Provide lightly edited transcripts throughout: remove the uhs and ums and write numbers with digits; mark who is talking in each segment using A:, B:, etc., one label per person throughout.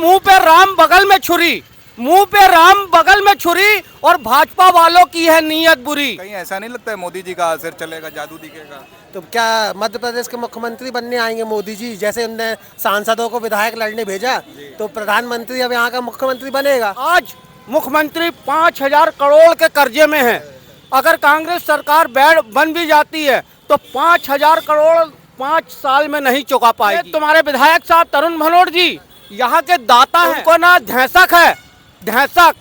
A: मुंह पे राम बगल में छुरी, मुंह पे राम बगल में छुरी, और भाजपा वालों की है नीयत बुरी।
B: कहीं ऐसा नहीं लगता है मोदी जी का असर चलेगा, जादू दिखेगा?
C: तो क्या मध्य प्रदेश के मुख्यमंत्री बनने आएंगे मोदी जी? जैसे उनने सांसदों को विधायक लड़ने भेजा, तो प्रधानमंत्री अब यहाँ का मुख्यमंत्री बनेगा।
A: आज मुख्यमंत्री 5,000 करोड़ के कर्जे में है। अगर कांग्रेस सरकार बन भी जाती है तो 5,000 करोड़ 5 साल में नहीं चुका पाएगी। तुम्हारे विधायक साहब तरुण भनोट जी यहाँ के दाता हैं। उनको ना धैंसक है, धैंसक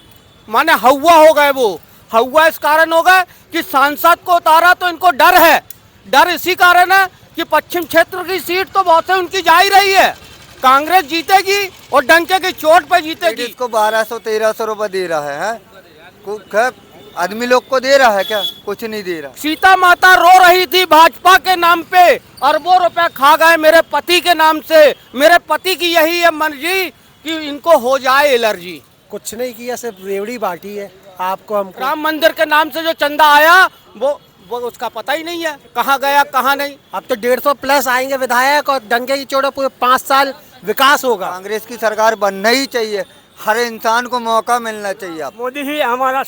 A: माने हवा हो गए। वो हवा इस कारण हो गए कि सांसद को उतारा तो इनको डर है। डर इसी कारण है कि पश्चिम क्षेत्र की सीट तो बहुत से उनकी जा ही रही है, कांग्रेस जीतेगी और डंके की चोट पे जीतेगी।
D: इसको 1200-1300 रुपए दे रहा है? आदमी लोग को दे रहा है क्या? कुछ नहीं दे रहा।
A: सीता माता रो रही थी भाजपा के नाम पे, अरबों रुपए खा गए मेरे पति के नाम से। मेरे पति की यही है मर्जी कि इनको हो जाए एलर्जी।
C: कुछ नहीं किया, सिर्फ रेवड़ी बांटी है आपको हमको।
A: राम मंदिर के नाम से जो चंदा आया वो उसका पता ही नहीं है कहाँ गया कहाँ नहीं।
C: अब तो 150 प्लस आएंगे विधायक और डंके की चोट पूरे 5 साल विकास होगा।
D: कांग्रेस की सरकार बनना ही चाहिए, हर इंसान को मौका मिलना चाहिए। आप
E: मोदी ही हमारा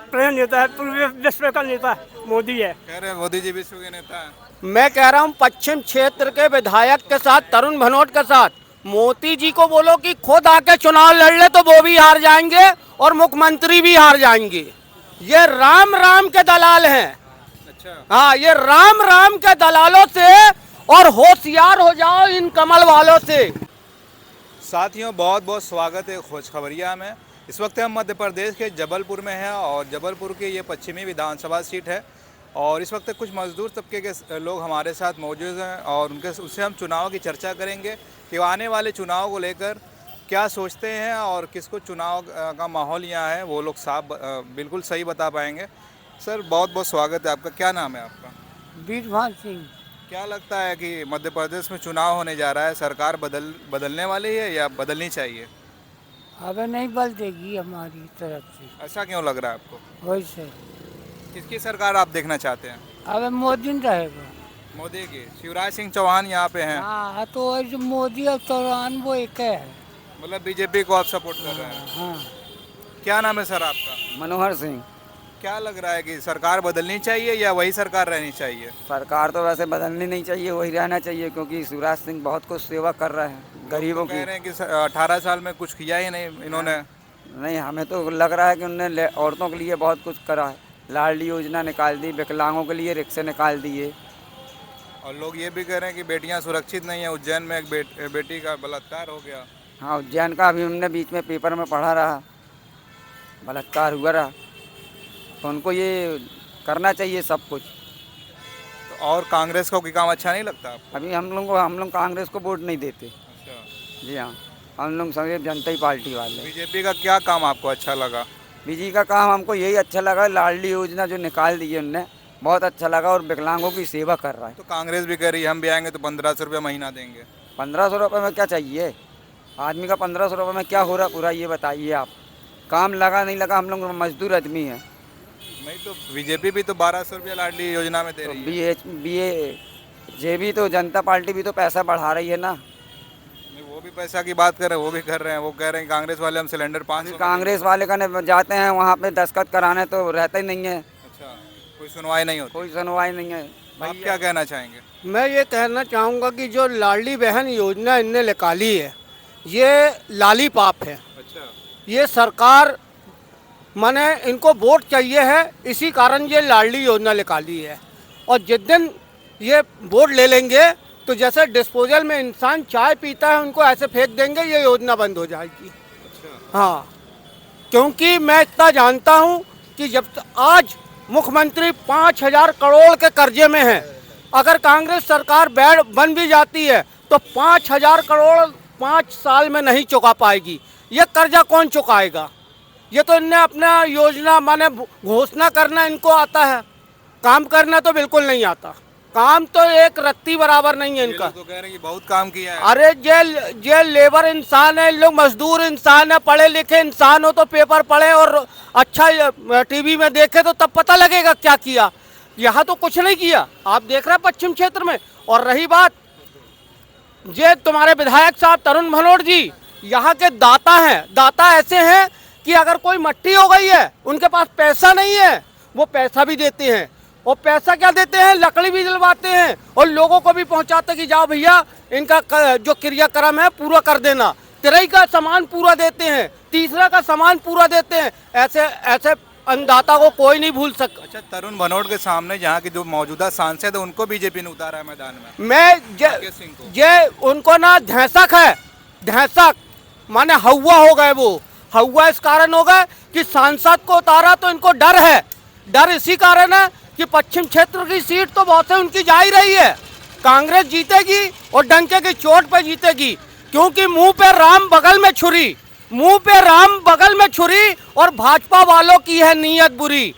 E: प्रेम नेता है, पूरे विश्व का नेता मोदी है।
B: कह रहे हैं मोदी जी विश्व के नेता हैं।
A: मैं कह रहा हूँ पश्चिम क्षेत्र के विधायक के साथ, तरुण भनोट के साथ, मोदी जी को बोलो कि खुद आके चुनाव लड़ ले तो वो भी हार जाएंगे और मुख्यमंत्री भी हार जाएंगे। ये राम राम के दलाल हैं।
B: अच्छा,
A: हाँ, ये राम राम के दलालों से, और होशियार हो जाओ इन कमल वालों से।
B: साथियों बहुत बहुत स्वागत है खोजखबरिया में। इस वक्त हम मध्य प्रदेश के जबलपुर में हैं और जबलपुर की ये पश्चिमी विधानसभा सीट है और इस वक्त कुछ मजदूर तबके के लोग हमारे साथ मौजूद हैं और उससे हम चुनाव की चर्चा करेंगे कि आने वाले चुनाव को लेकर क्या सोचते हैं और किसको चुनाव का माहौल यहाँ है वो लोग साफ बिल्कुल सही बता पाएंगे। सर बहुत बहुत स्वागत है आपका। क्या नाम है आपका?
E: बीरभान सिंह।
B: क्या लगता है कि मध्य प्रदेश में चुनाव होने जा रहा है, सरकार बदलने वाली है या बदलनी चाहिए?
E: अब नहीं बदलेगी हमारी तरफ से।
B: ऐसा क्यों लग रहा है आपको?
E: वैसे
B: किसकी सरकार आप देखना चाहते हैं?
E: अब मोदी नहीं रहेगा।
B: मोदी की? शिवराज सिंह चौहान यहाँ पे हैं,
E: हाँ, तो वैसे मोदी और चौहान वो एक है।
B: मतलब बीजेपी को आप सपोर्ट कर रहे हैं?
E: हाँ।
B: क्या नाम है सर आपका?
D: मनोहर सिंह।
B: क्या लग रहा है कि सरकार बदलनी चाहिए या वही सरकार रहनी चाहिए?
D: सरकार तो वैसे बदलनी नहीं चाहिए, वही रहना चाहिए, क्योंकि शिवराज सिंह बहुत कुछ सेवा कर रहे हैं गरीबों
B: कह
D: की।
B: रहे हैं कि 18 साल में कुछ किया ही नहीं इन्होंने।
D: नहीं, हमें तो लग रहा है कि उन्होंने औरतों के लिए बहुत कुछ करा है। लाडली योजना निकाल दी, विकलांगों के लिए रिक्शे निकाल दिए।
B: और लोग ये भी कह रहे हैं कि बेटियां सुरक्षित नहीं है। उज्जैन में एक बेटी का बलात्कार हो गया।
D: हाँ, उज्जैन का अभी हमने बीच में पेपर में पढ़ा रहा, बलात्कार हुआ रहा। तो उनको ये करना चाहिए सब कुछ।
B: तो और कांग्रेस को कोई काम अच्छा नहीं लगता आपको?
D: अभी हम लोग कांग्रेस को वोट नहीं देते।
B: अच्छा,
D: जी हाँ, हम लोग सभी जनता ही पार्टी वाले।
B: बीजेपी का क्या काम आपको अच्छा लगा?
D: बीजेपी का काम हमको यही अच्छा लगा, लाडली योजना जो निकाल दी है उनने, बहुत अच्छा लगा, और विकलांगों की सेवा कर रहा है।
B: तो कांग्रेस भी कह रही है हम भी आएंगे तो 1500 रुपये महीना देंगे।
D: 1500 रुपये में क्या चाहिए आदमी का? 1500 रुपये में क्या हो रहा पूरा, ये बताइए आप। काम लगा नहीं लगा, हम लोग मजदूर आदमी हैं।
B: नहीं तो बीजेपी भी तो 1200 रुपये लाडली योजना में दे रही है।
D: जेबी तो जनता पार्टी भी तो पैसा बढ़ा रही है ना।
B: नहीं, वो भी पैसा की बात कर रहे हैं, वो भी कर रहे हैं। वो कह रहे हैं कांग्रेस वाले हम सिलेंडर 500
D: कांग्रेस वाले का जाते हैं वहाँ पे दस्तखत कराने तो रहता ही नहीं है।
B: अच्छा, कोई सुनवाई नहीं होती?
D: कोई सुनवाई नहीं है।
B: आप क्या कहना चाहेंगे?
A: मैं ये कहना चाहूँगा कि जो लाडली बहन योजना इनने निकाली है ये लाली पाप है।
B: अच्छा,
A: ये सरकार माने इनको वोट चाहिए है, इसी कारण ये लाडली योजना निकाली है। और जिस दिन ये वोट ले लेंगे तो जैसे डिस्पोजल में इंसान चाय पीता है उनको ऐसे फेंक देंगे, ये योजना बंद हो जाएगी।
B: अच्छा।
A: हाँ, क्योंकि मैं इतना जानता हूँ कि जब आज मुख्यमंत्री 5,000 करोड़ के कर्जे में है। अगर कांग्रेस सरकार बन भी जाती है तो 5,000 करोड़ 5 साल में नहीं चुका पाएगी। ये कर्जा कौन चुकाएगा? ये तो इनने अपना योजना माने घोषणा करना इनको आता है, काम करना तो बिल्कुल नहीं आता। काम तो एक रत्ती बराबर नहीं है इनका।
B: तो कह रहे हैं कि बहुत काम किया है।
A: अरे जे लेबर इंसान है, लोग मजदूर इंसान है, पढ़े लिखे इंसान हो तो पेपर पढ़े और अच्छा टीवी में देखे तो तब पता लगेगा क्या किया। यहाँ तो कुछ नहीं किया, आप देख रहे हैं पश्चिम क्षेत्र में। और रही बात जे तुम्हारे विधायक साहब तरुण भनोट जी यहाँ के दाता हैं, दाता ऐसे हैं कि अगर कोई मट्टी हो गई है, उनके पास पैसा नहीं है, वो पैसा भी देते हैं। और पैसा क्या देते हैं, लकड़ी भी दिलवाते हैं और लोगों को भी पहुंचाते हैं कि जाओ भैया इनका जो क्रियाक्रम है पूरा कर देना। तिरई का सामान पूरा देते हैं, तीसरा का सामान पूरा देते हैं। ऐसे ऐसे अन्नदाता को कोई नहीं भूल सकता।
B: अच्छा, तरुण भनोट के सामने यहाँ के जो मौजूदा सांसद है उनको बीजेपी ने उतारा है मैदान में।
A: मैं
B: राकेश सिंह को।
A: ये उनको ना धैंसक है, धैंसक माने हवा हो गए। वो हवा इस कारण हो गए कि सांसद को उतारा तो इनको डर है। डर इसी कारण है कि पश्चिम क्षेत्र की सीट तो बहुत से उनकी जा ही रही है, कांग्रेस जीतेगी और डंके की चोट पे जीतेगी। क्योंकि मुंह पे राम बगल में छुरी, मुंह पे राम बगल में छुरी और भाजपा वालों की है नीयत बुरी।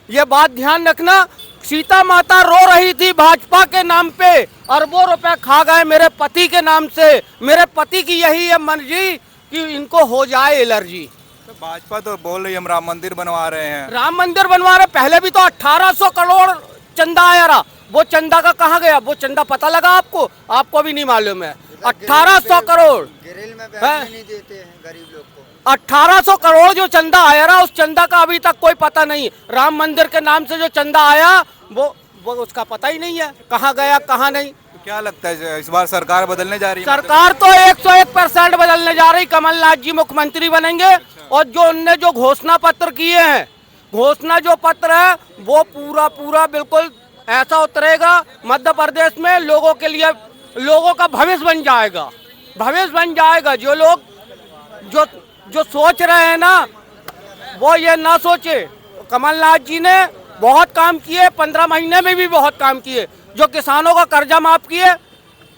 A: ये बात ध्यान रखना। सीता माता रो रही थी भाजपा के नाम पे, अरबों रुपए खा गए मेरे पति के नाम से। मेरे पति की यही है मर्जी कि इनको हो जाए एलर्जी।
B: तो भाजपा तो बोल रही है हम राम मंदिर बनवा रहे हैं।
A: राम मंदिर बनवा रहे, पहले भी तो 1800 करोड़ चंदा आया रहा। वो चंदा का कहाँ गया? वो चंदा पता लगा आपको? आपको भी नहीं मालूम है। 1800 करोड़
F: ग्रिल में बैठने नहीं देते हैं गरीब लोग को।
A: 1800 करोड़ जो चंदा आया रहा, उस चंदा का अभी तक कोई पता नहीं। राम मंदिर के नाम से जो चंदा आया वो उसका पता ही नहीं है, कहाँ गया कहाँ नहीं।
B: तो क्या लगता है इस बार सरकार बदलने जा रही है?
A: सरकार तो 101% बदलने जा रही। कमलनाथ जी मुख्यमंत्री बनेंगे और जो उनने जो घोषणा पत्र किए हैं, घोषणा जो पत्र है वो पूरा पूरा बिल्कुल ऐसा उतरेगा मध्य प्रदेश में, लोगों के लिए लोगों का भविष्य बन जाएगा, भविष्य बन जाएगा। जो लोग जो सोच रहे हैं ना, वो ये ना सोचे। कमलनाथ जी ने बहुत काम किए, 15 महीने में भी बहुत काम किए। जो किसानों का कर्जा माफ किए,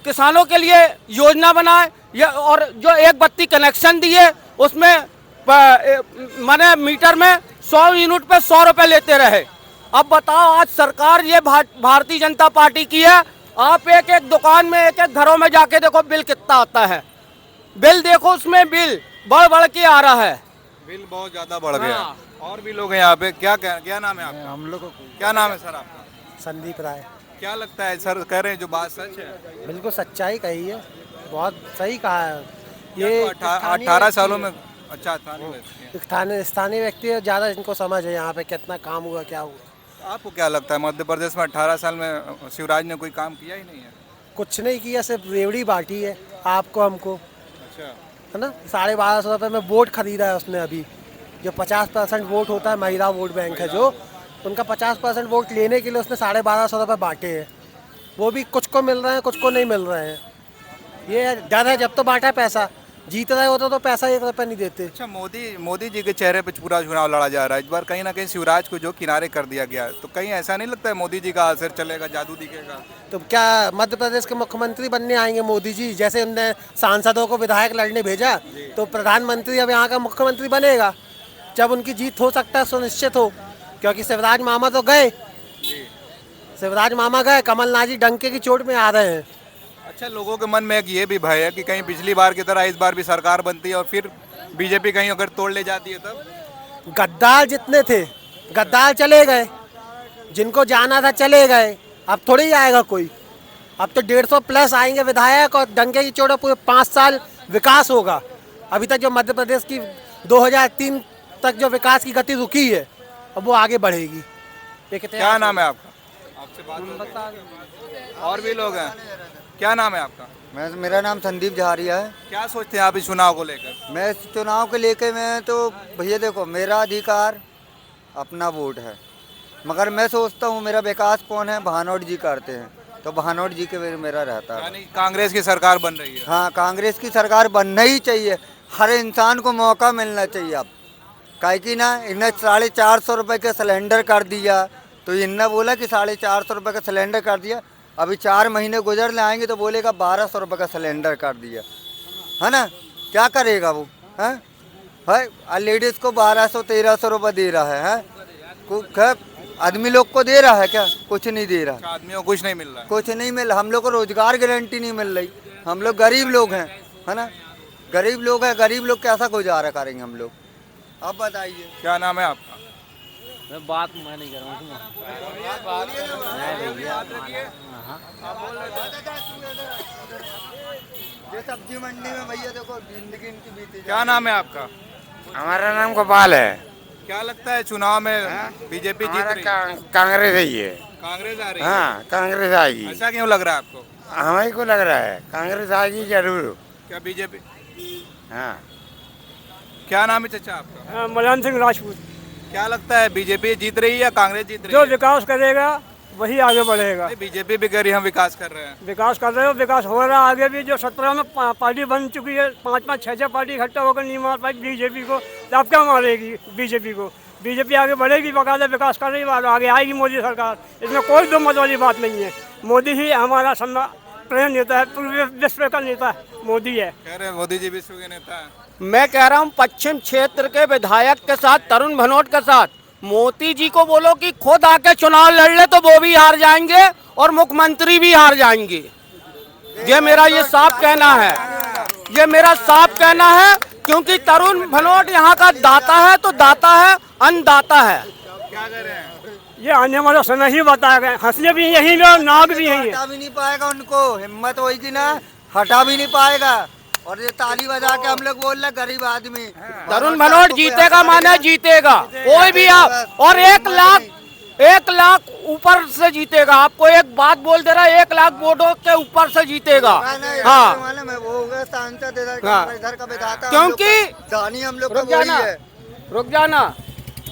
A: किसानों के लिए योजना बनाए, और जो एक बत्ती कनेक्शन दिए, उसमें माने मीटर में 100 यूनिट पे 100 रुपए लेते रहे। अब बताओ, आज सरकार ये भारतीय जनता पार्टी की है। आप एक एक दुकान में, एक एक घरों में जाके देखो बिल कितना आता है। बिल देखो, उसमें बिल बढ़ बढ़ के आ रहा है।
B: बिल बहुत ज्यादा बढ़ गया।
A: हाँ।
B: और भी लोग हैं यहाँ पे। क्या क्या नाम है आपका?
C: हम लोग को
B: क्या नाम है सर आपका?
C: संदीप राय।
B: क्या लगता है सर कह रहे हैं जो बात सच है?
C: बिल्कुल सच्चाई कही है, बहुत सही कहा है। ये
B: 18 सालों में। अच्छा,
C: स्थानीय व्यक्ति है, ज़्यादा इनको समझ है यहाँ पे कितना काम हुआ क्या हुआ।
B: आपको क्या लगता है मध्य प्रदेश में 18 साल में शिवराज ने कोई काम किया ही नहीं है?
C: कुछ नहीं किया, सिर्फ रेवड़ी बांटी है आपको हमको,
B: अच्छा,
C: है ना। 1250 रुपये में वोट खरीदा है उसने। अभी जो 50% वोट होता है, महिला वोट बैंक है जो, उनका 50% वोट लेने के लिए उसने 1250 रुपये बांटे हैं। वो भी कुछ को मिल रहे हैं, कुछ को नहीं मिल रहे हैं। ये डर है, जब तो बांटा है पैसा, जीत रहे होते तो पैसा 1 रुपया नहीं देते।
B: अच्छा, मोदी जी के चेहरे पे पूरा चुनाव लड़ा जा रहा है। इस बार कहीं ना कहीं शिवराज को जो किनारे कर दिया गया, तो कहीं ऐसा नहीं लगता है मोदी जी का असर चलेगा, जादू दिखेगा?
C: तो क्या मध्य प्रदेश के मुख्यमंत्री बनने आएंगे मोदी जी? जैसे उनने सांसदों को विधायक लड़ने भेजा, तो प्रधानमंत्री अब यहाँ का मुख्यमंत्री बनेगा जब उनकी जीत हो सकता है सुनिश्चित हो। क्योंकि शिवराज मामा तो गए, शिवराज मामा गए, कमलनाथ जी डंके की चोट में आ रहे हैं।
B: अच्छा, लोगों के मन में एक ये भी भय है कि कहीं पिछली बार की तरह इस बार भी सरकार बनती है और फिर बीजेपी कहीं अगर तोड़ ले जाती है तब?
C: गद्दार जितने थे, गद्दार चले गए, जिनको जाना था चले गए, अब थोड़ी ही आएगा कोई। अब तो 150 प्लस आएंगे विधायक और डंके की चोट पूरे 5 साल विकास होगा। अभी तक जो मध्य प्रदेश की 2003 तक जो विकास की गति रुकी है, अब वो आगे बढ़ेगी।
B: क्या नाम है आपका? आपसे बात और भी लोग हैं। क्या नाम है आपका?
F: मेरा नाम संदीप झारिया है।
B: क्या सोचते हैं आप इस चुनाव को लेकर?
F: मैं इस चुनाव को लेकर मैं तो भैया देखो, मेरा अधिकार अपना वोट है, मगर मैं सोचता हूँ मेरा विकास कौन है? भानोट जी करते हैं, तो भानोट जी के मेरा रहता है।
B: यानी कांग्रेस की सरकार बन रही है?
F: हाँ, कांग्रेस की सरकार बनना ही चाहिए। हर इंसान को मौका मिलना चाहिए। अब काहे कि ना, इन्हें 450 रुपये का सिलेंडर कर दिया, तो इन्हें बोला कि 450 रुपये का सिलेंडर कर दिया। अभी 4 महीने गुजर ले आएंगे तो बोलेगा 1200 रुपये का सिलेंडर कर दिया, है ना। क्या करेगा वो? है लेडीज़ को 1200-1300 रुपये दे रहा है। आदमी लोग को दे रहा है क्या? कुछ नहीं दे रहा।
B: आदमियों को कुछ नहीं मिल रहा है?
F: कुछ नहीं मिल रहा। हम लोग को रोजगार गारंटी नहीं मिल रही। हम लोग गरीब लोग हैं, है ना। गरीब लोग हैं, गरीब लोग कैसा गुजारा करेंगे हम लोग? अब बताइए।
B: क्या नाम है आपका?
G: मैं बात मैं नहीं कर रहा हूँ।
F: ये सब्जी मंडी में भैया देखो जिंदगी इनकी बीती
B: क्या नाम है आपका?
H: हमारा नाम गोपाल है।
B: क्या लगता है चुनाव में बीजेपी जीत रही है?
H: कांग्रेस ही है।
B: कांग्रेस आ रही है?
H: हाँ, कांग्रेस आएगी।
B: ऐसा क्यों लग रहा है आपको?
H: हमें को लग रहा है कांग्रेस आएगी जरूर।
B: क्या बीजेपी?
H: हाँ,
B: क्या नाम है चाचा आपका?
E: मलान सिंह राजपूत।
B: क्या लगता है बीजेपी जीत रही है या कांग्रेस जीत रही
E: जो
B: है?
E: विकास करेगा वही आगे बढ़ेगा।
B: बीजेपी भी कह रही है हम विकास कर रहे हैं।
E: विकास कर रहे हो, विकास हो रहा है। आगे भी जो 17 में पार्टी बन चुकी है, 5-5 6-6 पार्टी इकट्ठा होकर नहीं मार पाई बीजेपी को, तो अब क्या मारेगी बीजेपी को? बीजेपी आगे बढ़ेगी, बकायदा विकास कर रही है, आगे आएगी मोदी सरकार। इसमें कोई दो मत वाली बात नहीं है। मोदी ही हमारा प्रेम नेता है, पूरे विश्व का नेता मोदी है।
B: कह रहे हैं मोदी जी विश्व के नेता है।
A: मैं कह रहा हूँ पश्चिम क्षेत्र के विधायक के साथ, तरुण भनोट के साथ, मोदी जी को बोलो कि खुद आके चुनाव लड़ ले तो वो भी हार जाएंगे और मुख्यमंत्री भी हार जाएंगे। ये मेरा ये साफ कहना है, ये मेरा साफ कहना है, क्योंकि तरुण भनोट यहाँ का दाता है, तो दाता है, अन्नदाता है।
B: क्या कर रहे हैं?
E: ये आने वाला समय ही बताएगा। हंसले भी यही में और नाग भी यही है।
F: हटा भी नहीं पाएगा उनको, हिम्मत होगी ना, हटा भी नहीं पाएगा। और ये ताली बजा के हम लोग बोल रहे गरीब आदमी।
A: तरुण भनोट जीतेगा माने जीतेगा, कोई भी आप, और 1 लाख ऊपर से जीतेगा। आपको एक बात बोल दे रहा है, 1 लाख वोटों के ऊपर से जीतेगा। हाँ,
F: मैं वो होगा सांसद
A: हाँ।
F: इधर का विधाता,
A: क्योंकि
F: दानी हम लोग
A: रुक जाना, रुक जाना,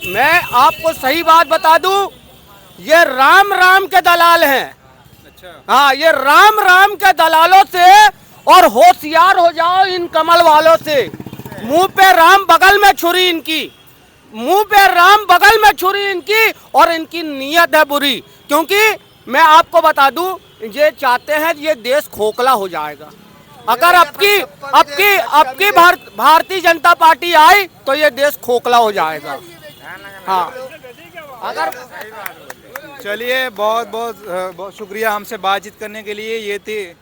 A: मैं आपको सही बात बता दूं, ये राम के दलाल हैं।
B: अच्छा,
A: हाँ, ये राम के दलालों से, और होशियार हो जाओ इन कमल वालों से। मुंह पे राम, बगल में छुरी इनकी, मुंह पे राम, बगल में छुरी इनकी, और इनकी नीयत है बुरी। क्योंकि मैं आपको बता दूं, ये चाहते हैं ये देश खोखला हो जाएगा। अगर आपकी भारतीय जनता पार्टी आई तो ये देश खोखला हो जाएगा। हाँ, अगर
B: चलिए, बहुत बहुत शुक्रिया हमसे बातचीत करने के लिए। ये थी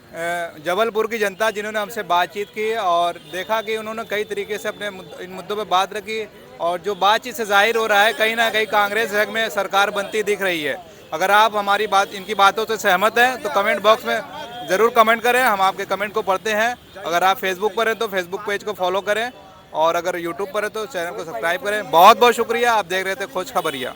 B: जबलपुर की जनता जिन्होंने हमसे बातचीत की और देखा कि उन्होंने कई तरीके से अपने इन मुद्दों पे बात रखी, और जो बातचीत से जाहिर हो रहा है कहीं ना कहीं कांग्रेस में सरकार बनती दिख रही है। अगर आप हमारी बात, इनकी बातों से सहमत हैं तो कमेंट बॉक्स में ज़रूर कमेंट करें, हम आपके कमेंट को पढ़ते हैं। अगर आप फेसबुक पर हैं तो फेसबुक पेज को फॉलो करें, और अगर यूट्यूब पर है तो चैनल को सब्सक्राइब करें। बहुत बहुत शुक्रिया। आप देख रहे थे खोज खबरिया।